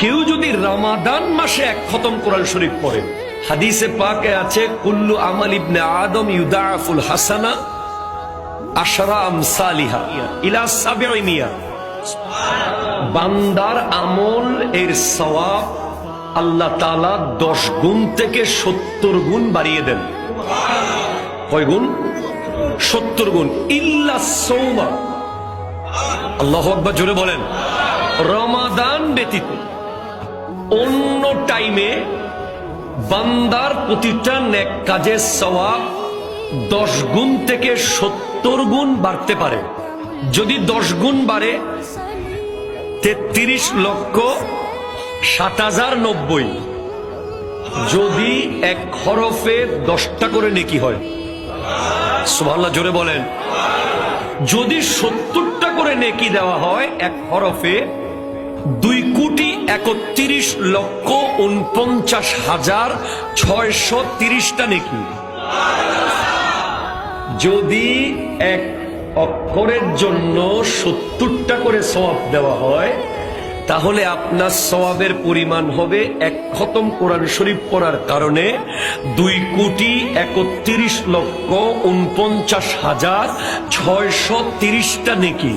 কেউ যদি রমাদান মাসে এক খতম কোরআন শরীফ পড়ে, হাদিসে পাকে আছে কুল্লু আমাল ইবনে আদম ইউদাফুল হাসানা আশরা আমসালিহা ইলা 700। বান্দার আমল এর সওয়াব আল্লাহ তাআলা 10 গুণ থেকে 70 গুণ বাড়িয়ে দেন। কয় গুণ? 70 গুণ। ইল্লা সওমা, আল্লাহু আকবার, জোরে বলেন। রমাদান ব্যতীত অন্য টাইমে বান্দার প্রতিটা নেক কাজের সওয়াব 10 গুণ থেকে 70 গুণ বাড়তে পারে। যদি 10 গুণ বাড়ে 33,07,090। যদি এক হরফে 10টা করে নেকি হয়, সুবহানাল্লাহ, জোরে বলেন। যদি 70টা করে নেকি দেওয়া হয় এক হরফে, 2,31,49,630টা নেকি। যদি এক অক্ষরের জন্য 70টা করে সওয়াব দেওয়া হয়, তাহলে আপনার সওয়াবের পরিমাণ হবে এক খতম কোরআন শরীফ পড়ার কারণে 2,31,49,630টা নেকি।